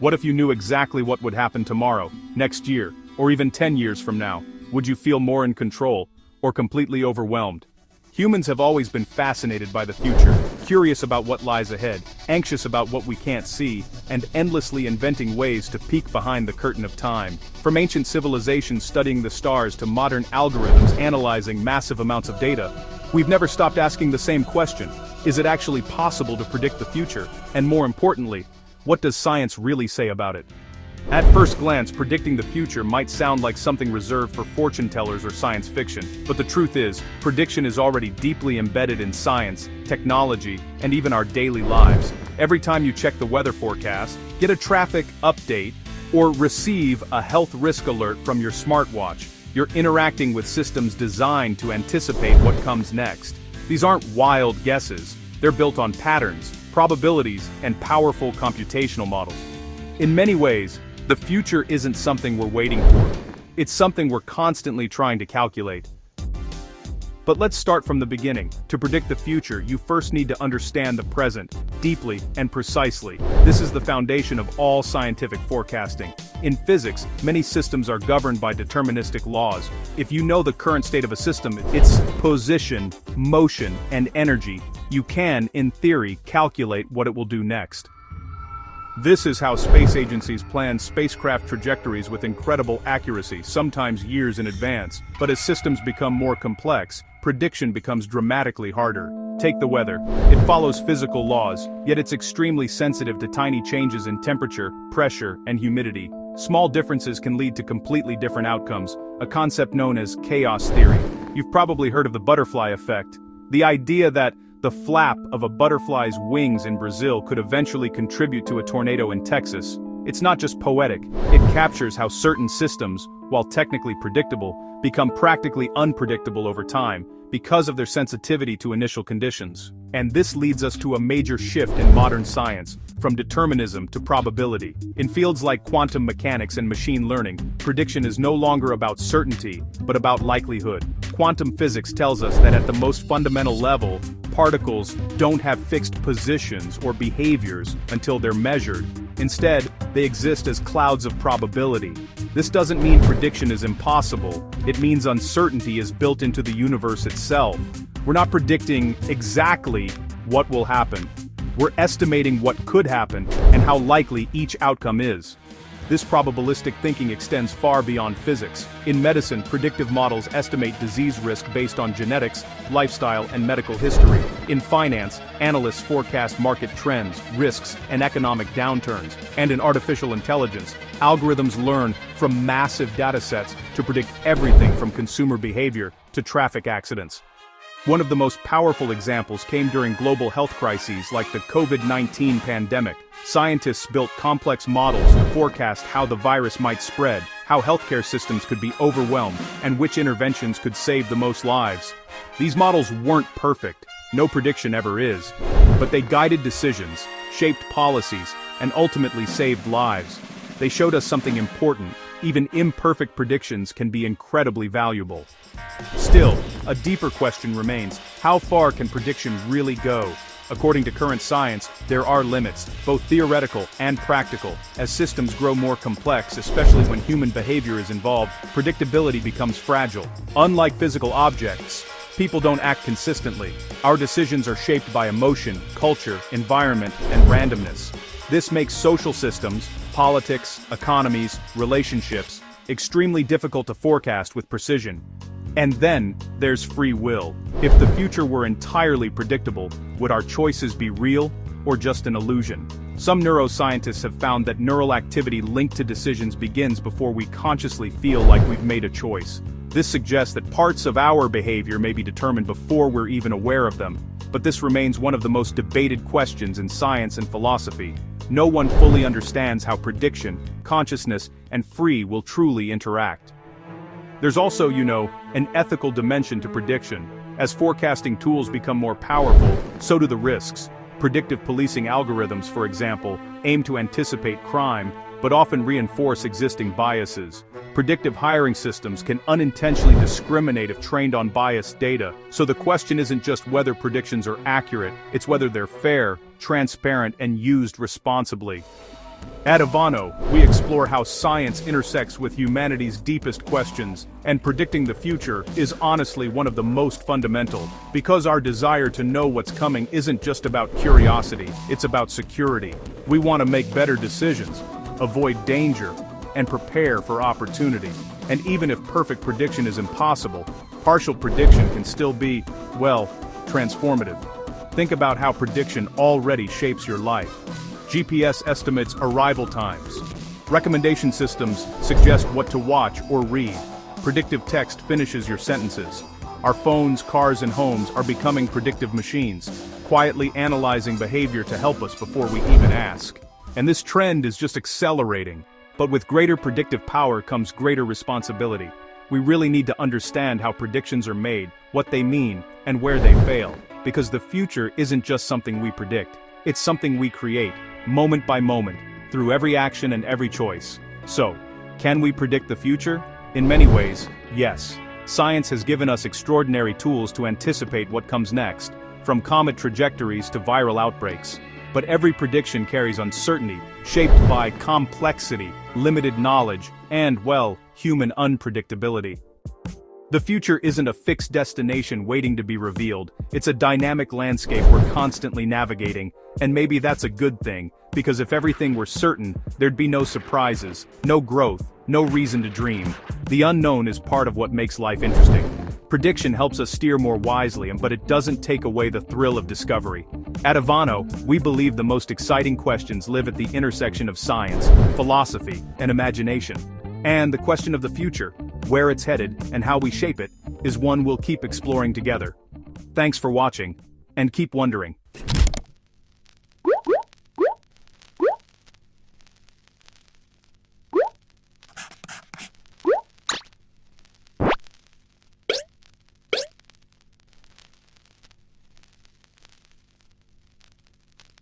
What if you knew exactly what would happen tomorrow, next year, or even 10 years from now? Would you feel more in control, or completely overwhelmed? Humans have always been fascinated by the future, curious about what lies ahead, anxious about what we can't see, and endlessly inventing ways to peek behind the curtain of time. From ancient civilizations studying the stars to modern algorithms analyzing massive amounts of data, we've never stopped asking the same question: is it actually possible to predict the future? And more importantly, what does science really say about it? At first glance, predicting the future might sound like something reserved for fortune tellers or science fiction, but the truth is, prediction is already deeply embedded in science, technology, and even our daily lives. Every time you check the weather forecast, get a traffic update, or receive a health risk alert from your smartwatch, you're interacting with systems designed to anticipate what comes next. These aren't wild guesses, they're built on patterns, probabilities, and powerful computational models. In many ways, the future isn't something we're waiting for. It's something we're constantly trying to calculate. But let's start from the beginning. To predict the future, you first need to understand the present, deeply and precisely. This is the foundation of all scientific forecasting. In physics, many systems are governed by deterministic laws. If you know the current state of a system, its position, motion, and energy, you can, in theory, calculate what it will do next. This is how space agencies plan spacecraft trajectories with incredible accuracy, sometimes years in advance. But as systems become more complex, prediction becomes dramatically harder. Take the weather. It follows physical laws, yet it's extremely sensitive to tiny changes in temperature, pressure, and humidity. Small differences can lead to completely different outcomes, a concept known as chaos theory. You've probably heard of the butterfly effect. The idea that the flap of a butterfly's wings in Brazil could eventually contribute to a tornado in Texas. It's not just poetic, it captures how certain systems, while technically predictable, become practically unpredictable over time, because of their sensitivity to initial conditions. And this leads us to a major shift in modern science, from determinism to probability. In fields like quantum mechanics and machine learning, prediction is no longer about certainty, but about likelihood. Quantum physics tells us that at the most fundamental level, particles don't have fixed positions or behaviors until they're measured. Instead, they exist as clouds of probability. This doesn't mean prediction is impossible, it means uncertainty is built into the universe itself. We're not predicting exactly what will happen. We're estimating what could happen and how likely each outcome is. This probabilistic thinking extends far beyond physics. In medicine, predictive models estimate disease risk based on genetics, lifestyle, and medical history. In finance, analysts forecast market trends, risks, and economic downturns. And in artificial intelligence, algorithms learn from massive datasets to predict everything from consumer behavior to traffic accidents. One of the most powerful examples came during global health crises like the COVID-19 pandemic. Scientists built complex models to forecast how the virus might spread, how healthcare systems could be overwhelmed, and which interventions could save the most lives. These models weren't perfect, no prediction ever is, but they guided decisions, shaped policies, and ultimately saved lives. They showed us something important: even imperfect predictions can be incredibly valuable. Still, a deeper question remains: how far can prediction really go? According to current science, there are limits, both theoretical and practical. As systems grow more complex, especially when human behavior is involved, predictability becomes fragile. Unlike physical objects, people don't act consistently. Our decisions are shaped by emotion, culture, environment, and randomness. This makes social systems, politics, economies, relationships, extremely difficult to forecast with precision. And then, there's free will. If the future were entirely predictable, would our choices be real, or just an illusion? Some neuroscientists have found that neural activity linked to decisions begins before we consciously feel like we've made a choice. This suggests that parts of our behavior may be determined before we're even aware of them. But this remains one of the most debated questions in science and philosophy. No one fully understands how prediction, consciousness, and free will truly interact. There's also, an ethical dimension to prediction. As forecasting tools become more powerful, so do the risks. Predictive policing algorithms, for example, aim to anticipate crime, but often reinforce existing biases. Predictive hiring systems can unintentionally discriminate if trained on biased data, so the question isn't just whether predictions are accurate, it's whether they're fair, transparent, and used responsibly. At Evano, we explore how science intersects with humanity's deepest questions, and predicting the future is honestly one of the most fundamental, because our desire to know what's coming isn't just about curiosity, it's about security. We want to make better decisions, avoid danger, and prepare for opportunity. And even if perfect prediction is impossible, partial prediction can still be, well, transformative. Think about how prediction already shapes your life. GPS estimates arrival times. Recommendation systems suggest what to watch or read. Predictive text finishes your sentences. Our phones, cars, and homes are becoming predictive machines, quietly analyzing behavior to help us before we even ask. And this trend is just accelerating. But with greater predictive power comes greater responsibility. We really need to understand how predictions are made, what they mean, and where they fail. Because the future isn't just something we predict. It's something we create, moment by moment, through every action and every choice. So, can we predict the future? In many ways, yes. Science has given us extraordinary tools to anticipate what comes next, from comet trajectories to viral outbreaks. But every prediction carries uncertainty, shaped by complexity, limited knowledge, and, well, human unpredictability. The future isn't a fixed destination waiting to be revealed, it's a dynamic landscape we're constantly navigating, and maybe that's a good thing, because if everything were certain, there'd be no surprises, no growth, no reason to dream. The unknown is part of what makes life interesting. Prediction helps us steer more wisely, but it doesn't take away the thrill of discovery. At Evano, we believe the most exciting questions live at the intersection of science, philosophy, and imagination. And the question of the future, where it's headed, and how we shape it, is one we'll keep exploring together. Thanks for watching, and keep wondering.